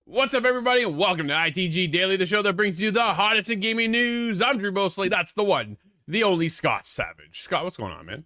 What's up, everybody, and welcome to ITG Daily, the show that brings you the hottest in gaming news. I'm Drew Mosley. That's the one, the only Scott Savage. Scott, what's going on, man?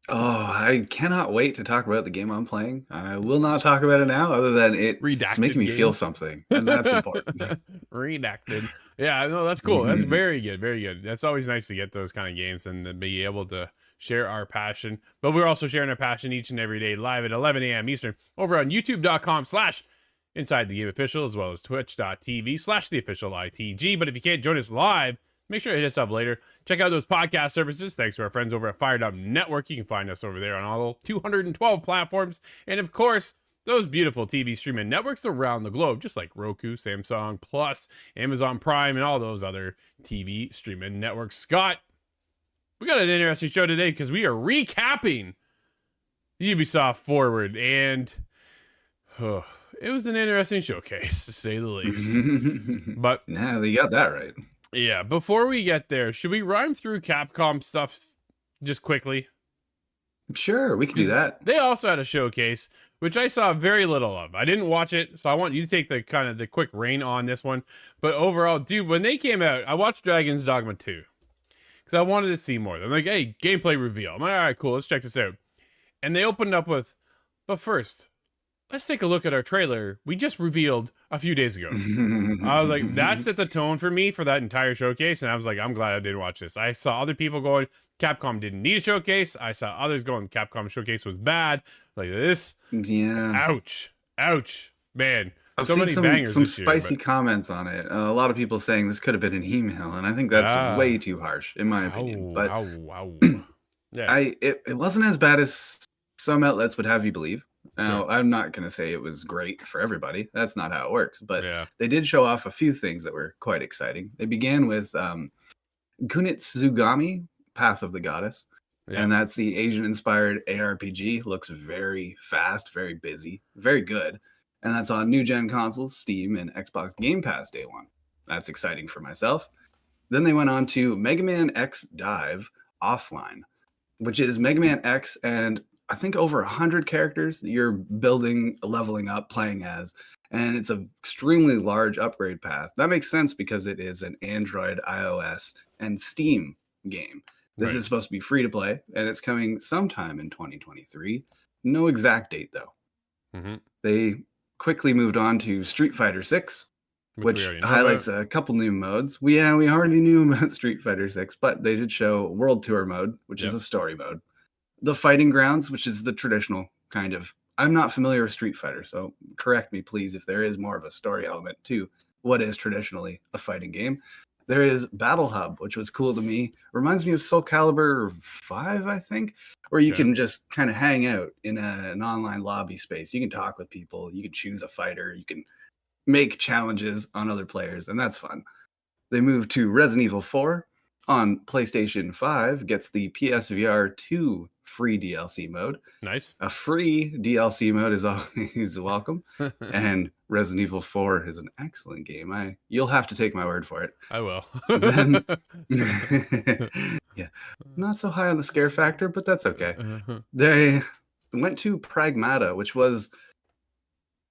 Oh, I cannot wait to talk about the game I'm playing. I will not talk about it now, other than it's making me feel something, and that's important. Redacted. Yeah, no, that's cool. That's very good, very good. That's always nice to get those kind of games and to be able to share our passion. But we're also sharing our passion each and every day live at 11 a.m. Eastern over on youtube.com/Inside the Game Official, as well as twitch.tv/theofficial ITG. But if you can't join us live, make sure to hit us up later. Check out those podcast services. Thanks to our friends over at Fired Up Network. You can find us over there on all 212 platforms. And of course, those beautiful TV streaming networks around the globe, just like Roku, Samsung Plus, Amazon Prime, and all those other TV streaming networks. Scott, we got an interesting show today because we are recapping the Ubisoft Forward, and it was an interesting showcase, to say the least. But nah, you got that right. Yeah, before we get there, should we rhyme through Capcom stuff just quickly? Sure, we can do that. They also had a showcase, which I saw very little of. I didn't watch it, so I want you to take the kind of the quick reign on this one. But overall, dude, when they came out, I watched Dragon's Dogma 2 because I wanted to see more. I'm like, hey, gameplay reveal. I'm like, all right, cool, let's check this out. And they opened up with, but first, let's take a look at our trailer we just revealed a few days ago. I was like, that set the tone for me for that entire showcase. And I was like, I'm glad I didn't watch this. I saw other people going, Capcom didn't need a showcase. I saw others going, Capcom showcase was bad. Like this. Yeah. Ouch. Ouch. Man. I've so seen many bangers some this year, spicy comments on it. A lot of people saying this could have been an email. And I think that's way too harsh, in my opinion. But yeah. It wasn't as bad as some outlets would have you belleve. Now, Sure. I'm not going to say it was great for everybody. That's not how it works. But Yeah. they did show off a few things that were quite exciting. They began with Kunitsugami, Path of the Goddess. Yeah. And that's the Asian-inspired ARPG. Looks very fast, very busy, very good. And that's on new-gen consoles, Steam, and Xbox Game Pass day one. That's exciting for myself. Then they went on to Mega Man X Dive Offline, which is Mega Man X and I think over 100 characters that you're building, leveling up, playing as, and it's an extremely large upgrade path. That makes sense because it is an Android, iOS, and Steam game. This is supposed to be free to play, and it's coming sometime in 2023. No exact date, though. They quickly moved on to Street Fighter 6, which highlights a couple new modes. We already knew about Street Fighter 6, but they did show World Tour mode, which is a story mode. The Fighting Grounds, which is the traditional kind of... I'm not familiar with Street Fighter, so correct me, please, if there is more of a story element to what is traditionally a fighting game. There is Battle Hub, which was cool to me. Reminds me of Soul Calibur 5, I think, where you can just kind of hang out in an online lobby space. You can talk with people. You can choose a fighter. You can make challenges on other players, and that's fun. They moved to Resident Evil 4 on PlayStation 5, gets the PSVR 2 free DLC mode. Nice. A free DLC mode is always welcome. And Resident Evil 4 is an excellent game. You'll have to take my word for it. I will. Then, yeah. not so high on the scare factor, but that's okay. They went to Pragmata, which was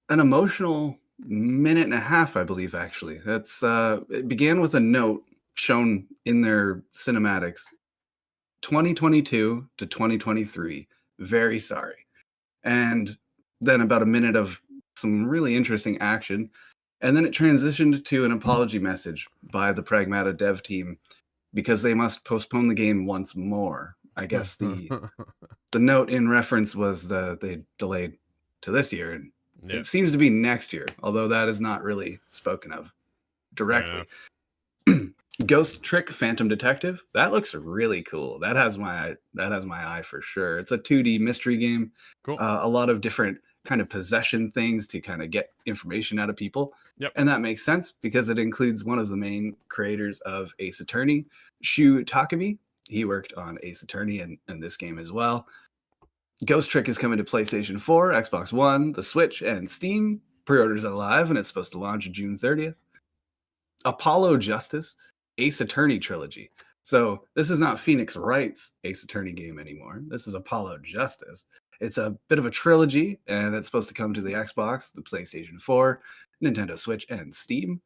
an emotional minute and a half, I believe, actually. It began with a note shown in their cinematics. 2022 to 2023. Very sorry. And then about a minute of some really interesting action. And then it transitioned to an apology message by the Pragmata dev team because they must postpone the game once more. I guess the note in reference was they delayed to this year, and Yeah. it seems to be next year, although that is not really spoken of directly. Ghost Trick Phantom Detective, that looks really cool. That has my eye for sure. It's a 2D mystery game. Cool. A lot of different kind of possession things to kind of get information out of people. Yep. And that makes sense because it includes one of the main creators of Ace Attorney, Shu Takumi. He worked on Ace Attorney and this game as well. Ghost Trick is coming to PlayStation 4, Xbox One, the Switch, and Steam. Pre-orders are live, and it's supposed to launch June 30th. Apollo Justice, Ace Attorney trilogy. So this is not Phoenix Wright's Ace Attorney game anymore. This is Apollo Justice. It's a bit of a trilogy, and it's supposed to come to the Xbox, the PlayStation 4, Nintendo Switch, and Steam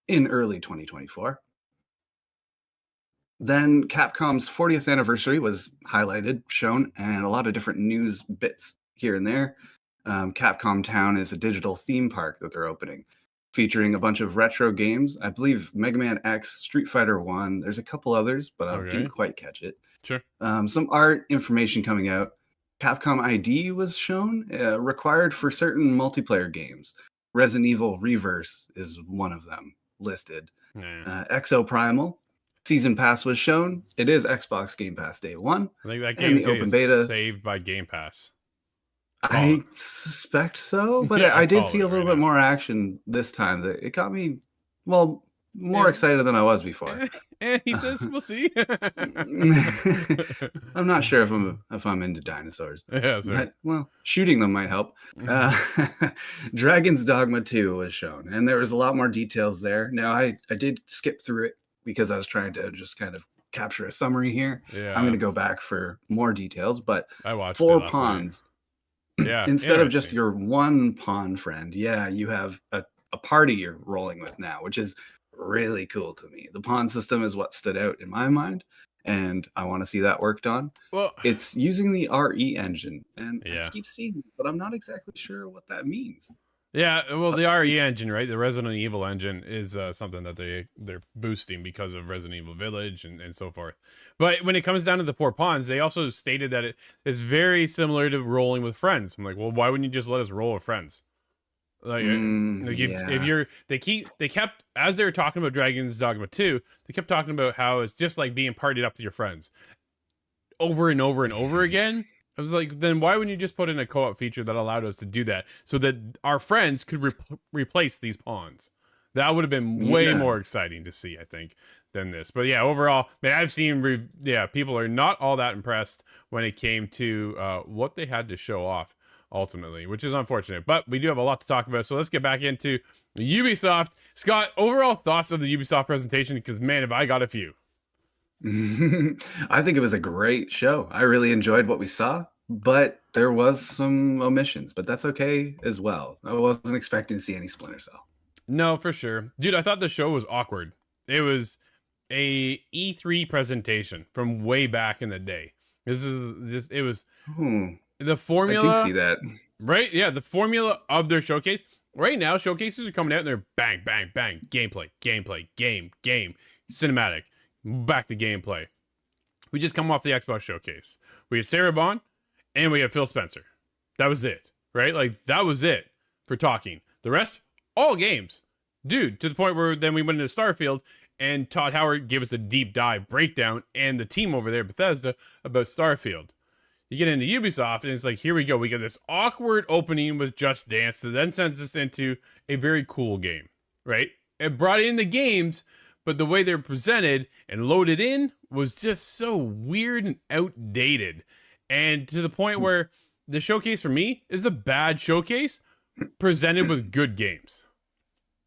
in early 2024. Then Capcom's 40th anniversary was highlighted, shown, and a lot of different news bits here and there. Capcom Town is a digital theme park that they're opening, featuring a bunch of retro games. I believe Mega Man X, Street Fighter 1. There's a couple others, but I didn't quite catch it. Sure. Some art information coming out. Capcom ID was shown, required for certain multiplayer games. Resident Evil Reverse is one of them listed. Exo Primal. Season Pass was shown. It is Xbox Game Pass Day 1. I think that game is saved by Game Pass. I suspect so, but I did see a little bit more action this time. That it got me, more excited than I was before. And he says, "We'll see." I'm not sure if I'm into dinosaurs. Yeah, sorry. But, shooting them might help. Dragon's Dogma 2 was shown, and there was a lot more details there. Now, I did skip through it because I was trying to just kind of capture a summary here. Yeah. I'm going to go back for more details, but I watched 4 pawns. Yeah. Instead of just your one pawn friend, you have a party you're rolling with now, which is really cool to me. The pawn system is what stood out in my mind, and I want to see that worked on. Well, it's using the RE engine, and yeah. I keep seeing it, but I'm not exactly sure what that means. Yeah, well, the RE engine, right? The Resident Evil engine is something that they're boosting because of Resident Evil Village and so forth. But when it comes down to the 4 pawns, they also stated that it is very similar to rolling with friends. I'm like, well, why wouldn't you just let us roll with friends? Like, if you're, they kept, as they were talking about Dragon's Dogma 2, they kept talking about how it's just like being partied up with your friends over and over and over again. I was like, then why wouldn't you just put in a co-op feature that allowed us to do that so that our friends could replace these pawns? That would have been way more exciting to see, I think, than this. But yeah, overall, man, I've seen, people are not all that impressed when it came to what they had to show off ultimately, which is unfortunate. But we do have a lot to talk about, so let's get back into Ubisoft. Scott, overall thoughts of the Ubisoft presentation, because man, have I got a few. I think it was a great show. I really enjoyed what we saw, but there was some omissions, but that's okay as well. I wasn't expecting to see any Splinter Cell. No, for sure. Dude, I thought the show was awkward. It was a E3 presentation from way back in the day. It was the formula. I do see that. Right? Yeah, the formula of their showcase. Right now, showcases are coming out and they're bang, bang, bang. Gameplay, game, cinematic. Back to gameplay. We just come off the Xbox showcase. We had Sarah Bond and we had Phil Spencer. That was it, right? Like, that was it for talking. The rest, all games. Dude, to the point where then we went into Starfield and Todd Howard gave us a deep dive breakdown and the team over there, Bethesda, about Starfield. You get into Ubisoft and it's like, here we go. We get this awkward opening with Just Dance that then sends us into a very cool game, right? It brought in the games, but the way they're presented and loaded in was just so weird and outdated. And to the point where the showcase for me is a bad showcase presented with good games.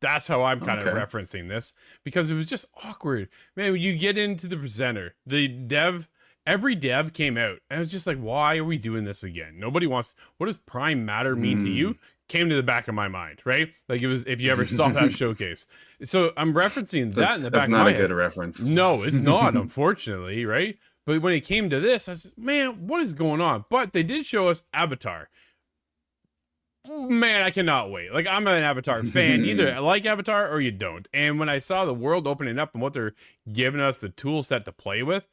That's how I'm kind of referencing this, because it was just awkward. Man, when you get into the presenter, the dev every dev came out, and I was just like, why are we doing this again? Nobody wants. What does Prime Matter mean to you? Came to the back of my mind, right? Like it was if you ever saw that showcase. So I'm referencing that in the back of my head. That's not a good reference. No, it's not, unfortunately, right? But when it came to this, I said, man, what is going on? But they did show us Avatar. Man, I cannot wait. Like, I'm an Avatar fan. Either I like Avatar or you don't. And when I saw the world opening up and what they're giving us the tool set to play with,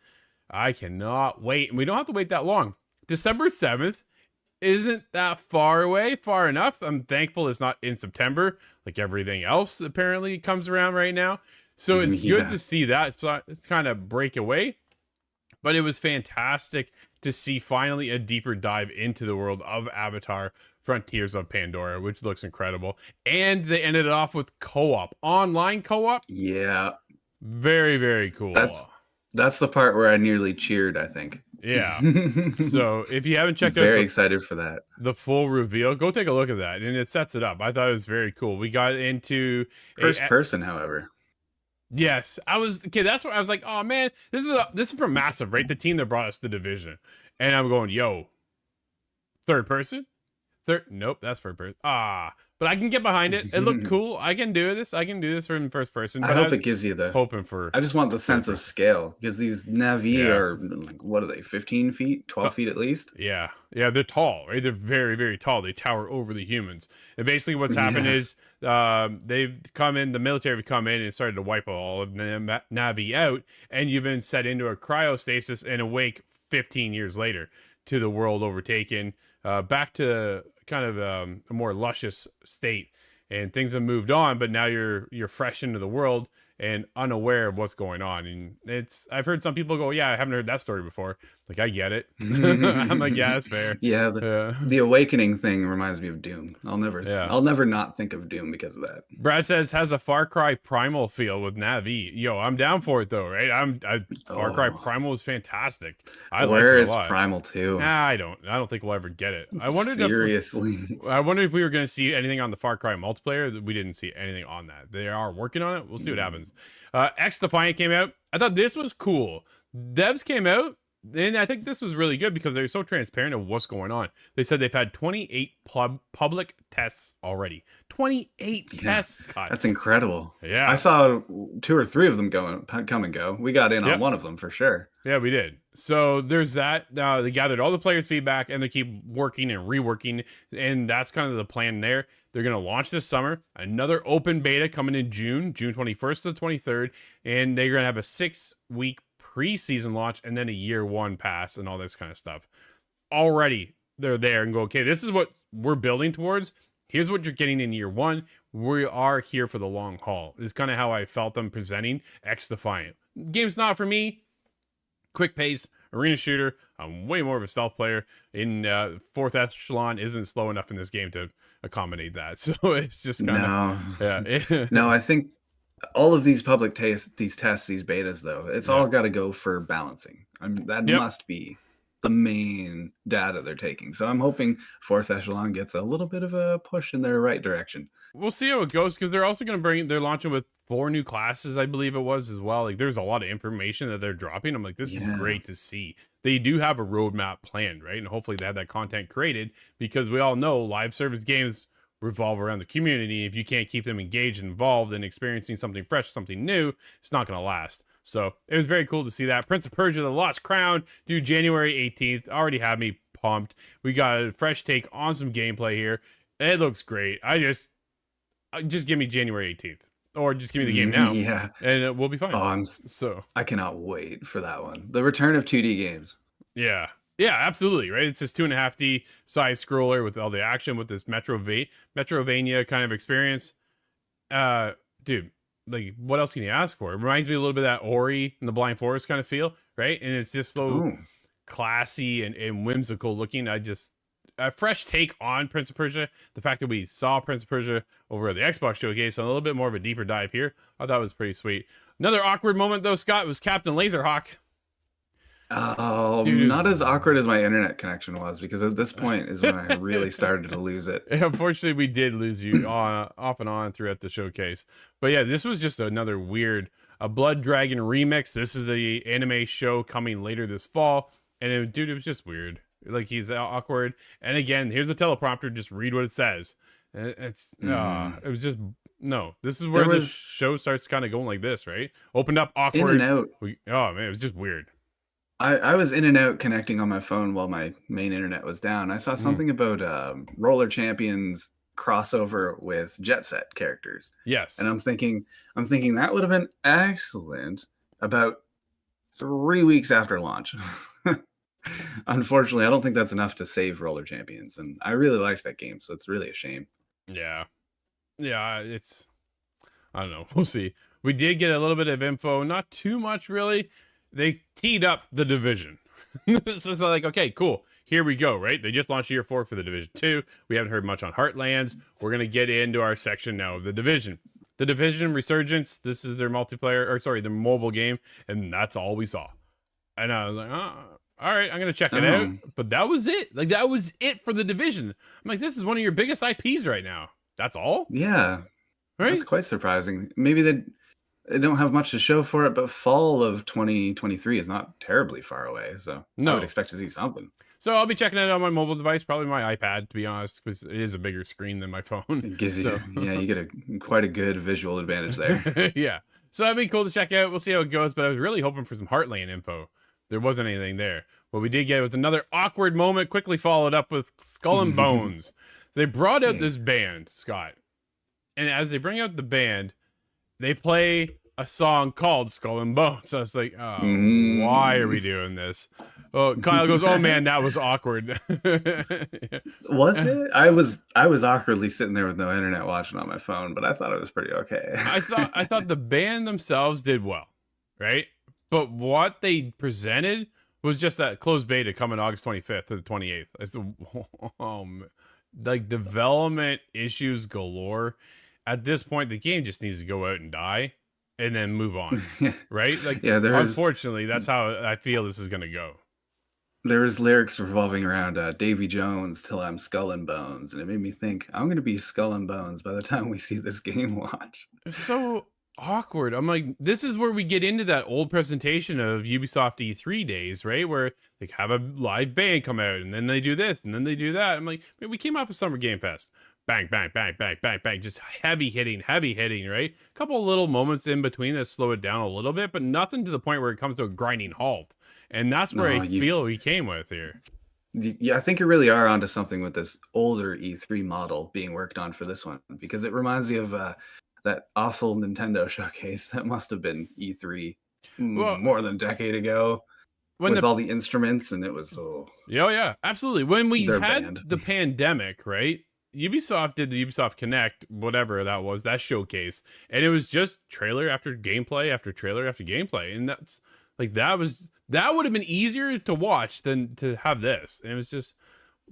I cannot wait. And we don't have to wait that long. December 7th isn't that far away, far enough. I'm thankful it's not in September, like everything else apparently comes around right now. So it's good to see that it's kind of break away. But it was fantastic to see finally a deeper dive into the world of Avatar Frontiers of Pandora, which looks incredible. And they ended it off with co-op, online co-op. Yeah. Very, very cool. That's the part where I nearly cheered, I think. Yeah. So if you haven't checked out very excited for that. The full reveal, go take a look at that. And it sets it up. I thought it was very cool. We got into first person, however. Yes, that's what I was like. Oh man, this is from Massive, right? The team that brought us the Division, and I'm going, yo, third person, nope, that's third person. But I can get behind it. It looked cool. I can do this. I can do this from first person. But I hope it gives you the hoping for. I just want the sense of scale because these Navi are like, what are they? 15 feet, 12 feet at least. Yeah, they're tall, right? They're very, very tall. They tower over the humans. And basically, what's happened is they've come in. The military have come in and started to wipe all of the Navi out, and you've been set into a cryostasis and awake 15 years later to the world overtaken, back to kind of a more luscious state, and things have moved on, but now you're fresh into the world and unaware of what's going on. And I've heard some people go, yeah, I haven't heard that story before. Like, I get it. I'm like, yeah, that's fair. Yeah, the awakening thing reminds me of Doom. I'll never not think of Doom because of that. Brad says has a Far Cry Primal feel with Navi. Yo, I'm down for it though, right? Far Cry Primal was fantastic. Where is Primal 2? Nah, I don't think we'll ever get it. I wondered seriously. I wondered if we were going to see anything on the Far Cry multiplayer. We didn't see anything on that. They are working on it. We'll see what happens. X Defiant came out. I thought this was cool. Devs came out, and I think this was really good because they're so transparent of what's going on. They said they've had 28 public tests already. 28 tests, Scott. That's incredible. Yeah. I saw 2 or 3 of them come and go. We got in on one of them for sure. Yeah, we did. So there's that. They gathered all the players' feedback, and they keep working and reworking, and that's kind of the plan there. They're going to launch this summer. Another open beta coming in June 21st to the 23rd, and they're going to have a 6-week preseason launch and then a year 1 pass and all this kind of stuff. Already, they're there and go, okay, this is what we're building towards. Here's what you're getting in year 1. We are here for the long haul. It's kind of how I felt them presenting X Defiant. Game's not for me. Quick pace, arena shooter. I'm way more of a stealth player. In 4th echelon isn't slow enough in this game to accommodate that. So it's just kind of no. I think all of these public tests, these betas, though, it's all got to go for balancing. That must be the main data they're taking. So I'm hoping 4th echelon gets a little bit of a push in their right direction. We'll see how it goes because they're also going to they're launching with 4 new classes, I believe it was as well. Like there's a lot of information that they're dropping. I'm like, this is great to see. They do have a roadmap planned, right? And hopefully they have that content created because we all know live service games revolve around the community. If you can't keep them engaged and involved and experiencing something fresh, something new, it's not going to last. So it was very cool to see that. Prince of Persia, The Lost Crown, due January 18th. Already had me pumped. We got a fresh take on some gameplay here. It looks great. Just give me January 18th. Or just give me the game now. Yeah. And we'll be fine. I cannot wait for that one. The return of 2D games. Yeah. Yeah, absolutely, right? It's this 2.5D side scroller with all the action with this Metrovania kind of experience. Dude, like, what else can you ask for? It reminds me a little bit of that Ori and the Blind Forest kind of feel, right? And it's just so classy and whimsical looking. A fresh take on Prince of Persia. The fact that we saw Prince of Persia over at the Xbox showcase, so a little bit more of a deeper dive here. I thought it was pretty sweet. Another awkward moment, though, Scott, was Captain Laserhawk. Oh, dude, not as awkward as my internet connection was, because at this point is when I really started to lose it. Unfortunately, we did lose you off and on throughout the showcase. But yeah, this was just another weird a Blood Dragon remix. This is a anime show coming later this fall. And dude, it was just weird. Like, he's awkward. And again, here's the teleprompter. Just read what it says. It was just, no. This is where the show starts kind of going like this, right? Opened up, awkward. In and out. Oh, man, it was just weird. I was in and out connecting on my phone while my main internet was down. I saw something about Roller Champions crossover with Jet Set characters. Yes. And I'm thinking that would have been excellent about 3 weeks after launch. Unfortunately, I don't think that's enough to save Roller Champions, and I really liked that game, so it's really a shame. Yeah, it's, I don't know. We'll see. We did get a little bit of info, not too much really. They teed up the Division. This is like, okay, cool. Here we go, right? They just launched year 4 for the Division 2. We haven't heard much on Heartlands. We're going to get into our section now of the Division. The Division Resurgence, this is their their mobile game, and that's all we saw. And I was like, oh, all right, I'm going to check it out. But that was it. Like, that was it for the Division. I'm like, this is one of your biggest IPs right now. That's all? Yeah. Right? That's quite surprising. Maybe they don't have much to show for it, but fall of 2023 is not terribly far away. So I would expect to see something. So I'll be checking it out on my mobile device, probably my iPad, to be honest, because it is a bigger screen than my phone. It gives you, you get quite a good visual advantage there. Yeah. So that'd be cool to check out. We'll see how it goes, but I was really hoping for some Heartland info. There wasn't anything there. What we did get was another awkward moment, quickly followed up with Skull and Bones. So they brought out this band, Scott. And as they bring out the band, they play a song called Skull and Bones. So I was like, oh, why are we doing this? Oh, Kyle goes, oh man, that was awkward. Was it? I was awkwardly sitting there with no internet watching on my phone, but I thought it was pretty okay. I thought the band themselves did well, right? But what they presented was just that closed beta coming August 25th to the 28th. It's like development issues galore. At this point, the game just needs to go out and die and then move on, right? Like, unfortunately, that's how I feel this is going to go. There's lyrics revolving around Davy Jones till I'm Skull and Bones, and it made me think I'm going to be Skull and Bones by the time we see this game launch. So awkward. I'm like, this is where we get into that old presentation of Ubisoft E3 days, right? Where they have a live band come out, and then they do this, and then they do that. I'm like, man, we came off of Summer Game Fest. Bang, bang, bang, bang, bang, bang. Just heavy hitting, right? A couple of little moments in between that slow it down a little bit, but nothing to the point where it comes to a grinding halt. And that's where I feel we came with here. Yeah, I think you really are onto something with this older E3 model being worked on for this one, because it reminds me of that awful Nintendo showcase that must have been E3 more than a decade ago. With all the instruments, and it was yeah, absolutely. When we had the pandemic, right? Ubisoft did the Ubisoft Connect, whatever that was, that showcase, and it was just trailer after gameplay after trailer after gameplay, and that's like that would have been easier to watch than to have this. And it was just,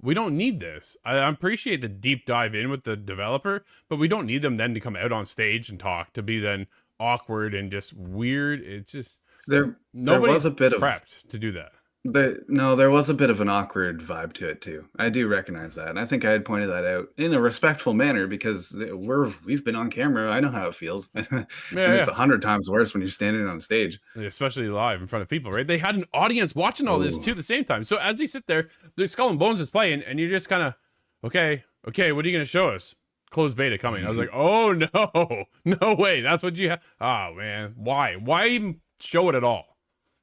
we don't need this. I appreciate the deep dive in with the developer, but we don't need them then to come out on stage and talk, to be then awkward and just weird. It's just there was a bit of prepped to do that. There was a bit of an awkward vibe to it too. I do recognize that, and I think I had pointed that out in a respectful manner because we've been on camera. I know how it feels. It's 100 times worse when you're standing on stage, especially live in front of people. Right? They had an audience watching all this too at the same time. So as they sit there, the Skull and Bones is playing, and you're just kind of okay. What are you going to show us? Closed beta coming. I was like, oh no way. That's what you have. Oh man, why even show it at all?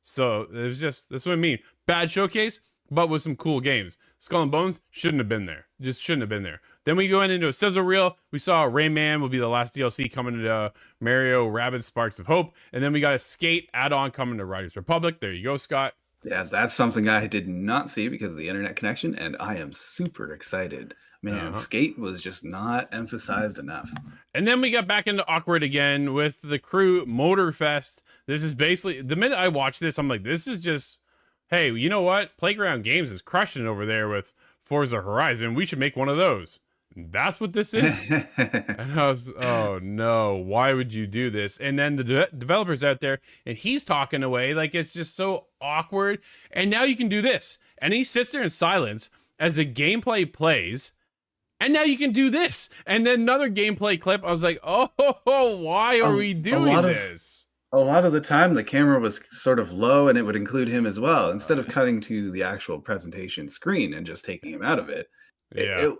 So it was just, that's what I mean. Bad showcase, but with some cool games. Skull and Bones shouldn't have been there. Just shouldn't have been there. Then we go into a sizzle reel. We saw Rayman will be the last DLC coming to Mario Rabbids Sparks of Hope. And then we got a Skate add-on coming to Riders Republic. There you go, Scott. Yeah, that's something I did not see because of the internet connection, and I am super excited. Man, Skate was just not emphasized enough. And then we got back into awkward again with the Crew Motorfest. This is basically, the minute I watch this, I'm like, this is just, hey, you know what? Playground Games is crushing it over there with Forza Horizon. We should make one of those. That's what this is. And I was, oh no, why would you do this? And then the developer's out there and he's talking away like it's just so awkward. And now you can do this. And he sits there in silence as the gameplay plays. And now you can do this. And then another gameplay clip. I was like, oh, why are we doing this? a lot of the time the camera was sort of low and it would include him as well. Instead of cutting to the actual presentation screen and just taking him out of it, Yeah,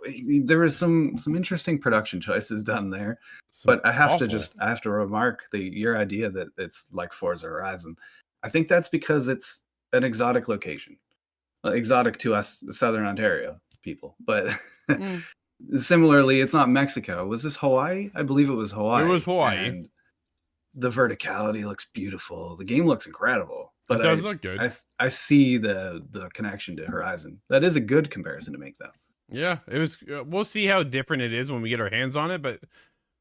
there was some interesting production choices done there. some But awful. I have to remark your idea that it's like Forza Horizon. I think that's because it's an exotic location, exotic to us Southern Ontario people. But Mm, similarly, it's not Mexico. Was this Hawaii? I believe it was it was Hawaii. Hawaii. And the verticality looks beautiful. The game looks incredible. It But does look good. I see the connection to Horizon. That is a good comparison to make, though. Yeah, it was. We'll see how different it is when we get our hands on it, but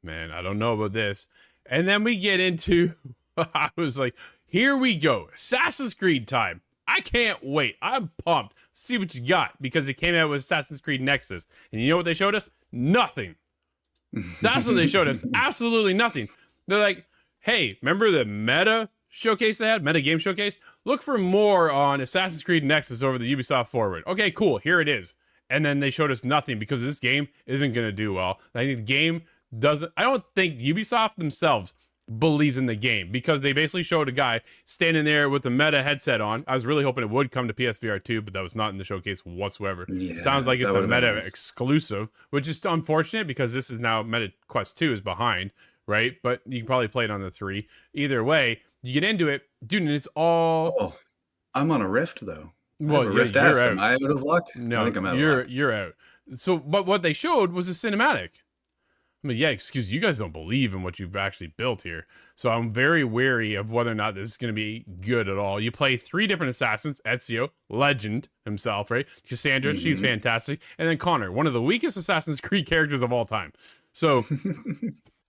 man, I don't know about this. And then we get into, I was like, here we go, Assassin's Creed time. I can't wait. I'm pumped. See what you got, because it came out with Assassin's Creed Nexus, and you know what they showed us? Nothing. That's what they showed us. Absolutely nothing. They're like, hey, remember the meta showcase they had? Meta game showcase? Look for more on Assassin's Creed Nexus over the Ubisoft Forward. Okay, cool. Here it is. And then they showed us nothing because this game isn't going to do well. I think the game doesn't. I don't think Ubisoft themselves believes in the game, because they basically showed a guy standing there with a meta headset on. I was really hoping it would come to PSVR 2, but that was not in the showcase whatsoever. Yeah, Sounds like it's that a would have been meta nice. exclusive, which is unfortunate because this is now Meta Quest 2 is behind, right? But you can probably play it on the 3. Either way, you get into it, dude, and it's all, Oh, I'm on a Rift though. I have well, a yeah, Rift you're S. Am out. I out of luck? I No, think I'm out of luck. you're out. So, but what they showed was a cinematic. I mean, yeah, excuse you guys don't believe in what you've actually built here. So I'm very wary of whether or not this is going to be good at all. You play 3 different assassins: Ezio, legend himself, right? Cassandra, she's Mhm. fantastic, and then Connor, one of the weakest Assassin's Creed characters of all time. So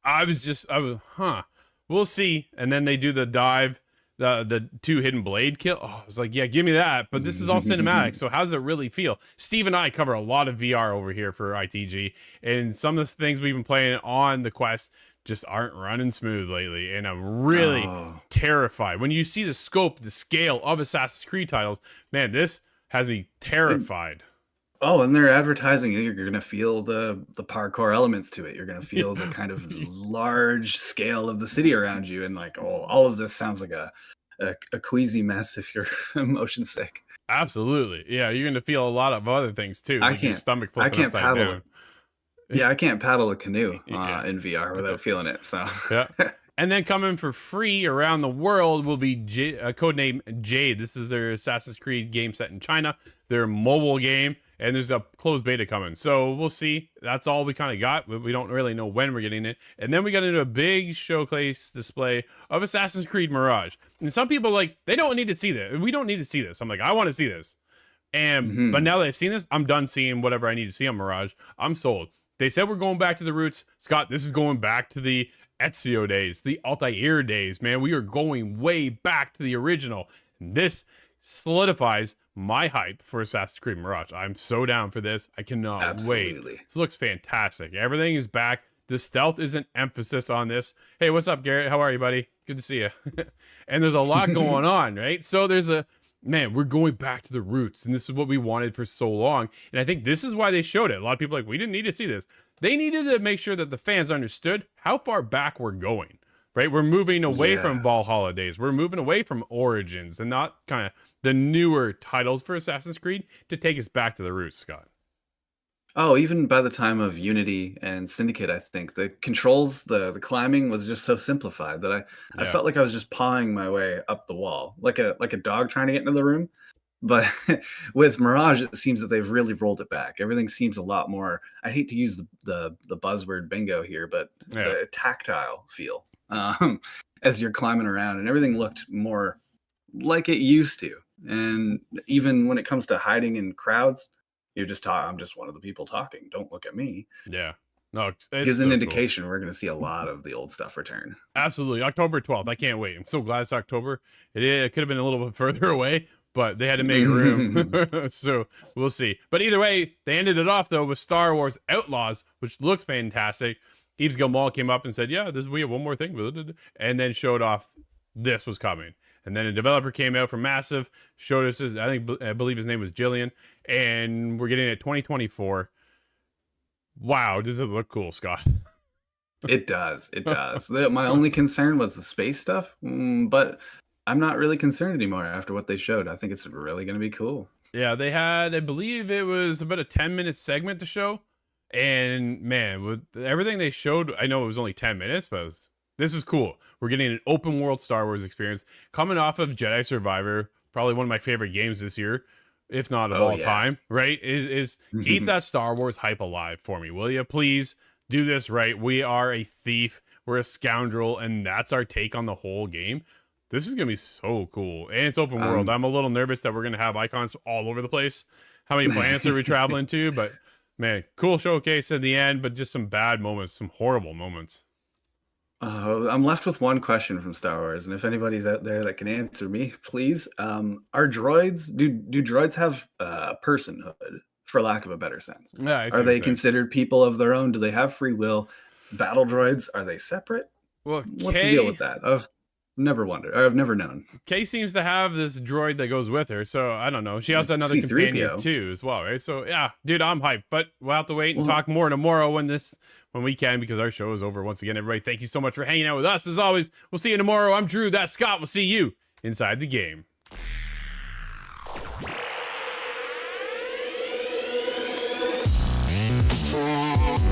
huh, we'll see. And then they do the dive, the 2 hidden blade kill. Oh, I was like, yeah, give me that. But this is all cinematic. So how does it really feel? Steve and I cover a lot of VR over here for ITG, and some of the things we've been playing on the Quest just aren't running smooth lately. And I'm really Oh, terrified. When you see the scope, the scale of Assassin's Creed titles, man, this has me and terrified. and they're advertising it. You're gonna feel the parkour elements to it. You're gonna feel the Yeah. kind of large scale of the city around you, and like, oh, all of this sounds like a queasy mess if you're motion sick. Absolutely. Yeah, you're going to feel a lot of other things too, I like your can't stomach I flipping can't upside paddle. down. Yeah, I can't paddle a canoe Yeah. in VR without feeling it. So Yeah. And then coming for free around the world will be codename Jade. This is their Assassin's Creed game set in China, their mobile game, and there's a closed beta coming. So we'll see. That's all we kind of got, but we don't really know when we're getting it. And then we got into a big showcase display of Assassin's Creed Mirage. And some people they don't need to see this. We don't need to see this. I'm like, I want to see this. But Mhm. now that I've seen this, I'm done seeing whatever I need to see on Mirage. I'm sold. They said we're going back to the roots. Scott, this is going back to the Ezio days, the Altair days, man. We are going way back to the original. And this solidifies my hype for Assassin's Creed Mirage. I'm so down for this. I cannot wait. Absolutely. This looks fantastic. Everything is back. The stealth is an emphasis on this. Hey, what's up, Garrett? How are you, buddy? Good to see you. And there's a lot going on, right? So we're going back to the roots, and this is what we wanted for so long. And I think this is why they showed it. A lot of people are like, we didn't need to see this. They needed to make sure that the fans understood how far back we're going, right? We're moving away from Yeah. Valhalla days. We're moving away from Origins and not kind of the newer titles for Assassin's Creed to take us back to the roots, Scott. Oh, even by the time of Unity and Syndicate, I think the controls, the climbing was just so simplified that I Yeah. felt like I was just pawing my way up the wall, like a dog trying to get into the room. But with Mirage, it seems that they've really rolled it back. Everything seems a lot more. I hate to use the buzzword bingo here, but Yeah. the tactile feel as you're climbing around, and everything looked more like it used to. And even when it comes to hiding in crowds, you're just talking. I'm just one of the people talking. Don't look at me. Yeah. No, it's Gives an so cool. indication we're going to see a lot of the old stuff return. Absolutely. October 12th. I can't wait. I'm so glad it's October. It could have been a little bit further away, but they had to make room. So we'll see. But either way, they ended it off, though, with Star Wars Outlaws, which looks fantastic. Yves Gilmore came up and said, yeah, we have one more thing. And then showed off this was coming. And then a developer came out from Massive, showed us I believe his name was Jillian, and we're getting it 2024. Wow, does it look cool, Scott? It does. It does. My only concern was the space stuff, but I'm not really concerned anymore after what they showed. I think it's really going to be cool. Yeah, they had, I believe it was about a 10-minute segment to show. And man, with everything they showed, I know it was only 10 minutes, but this is cool. We're getting an open world Star Wars experience coming off of Jedi Survivor, probably one of my favorite games this year, if not of all time, right? Is keep that Star Wars hype alive for me, will you? Please do this right. We are a thief, we're a scoundrel, and that's our take on the whole game. This is gonna be so cool, and it's open world. I'm a little nervous that we're gonna have icons all over the place. How many planets are we traveling to? But man, cool showcase in the end, but just some bad moments, some horrible moments. I'm left with one question from Star Wars, and if anybody's out there that can answer me, please. Are droids do droids have personhood, for lack of a better sense? Yeah, I see Are what you're they saying. considered people of their own? Do they have free will? Battle droids, are they separate? Well, What's the deal with that? I've never wondered. I've never known. Kay seems to have this droid that goes with her, so I don't know. She has another companion C-3PO. too, as well, right? So yeah, dude, I'm hyped, but we'll have to wait and talk more tomorrow when we can, because our show is over once again. Everybody, thank you so much for hanging out with us. As always, we'll see you tomorrow. I'm Drew. That's Scott. We'll see you inside the game.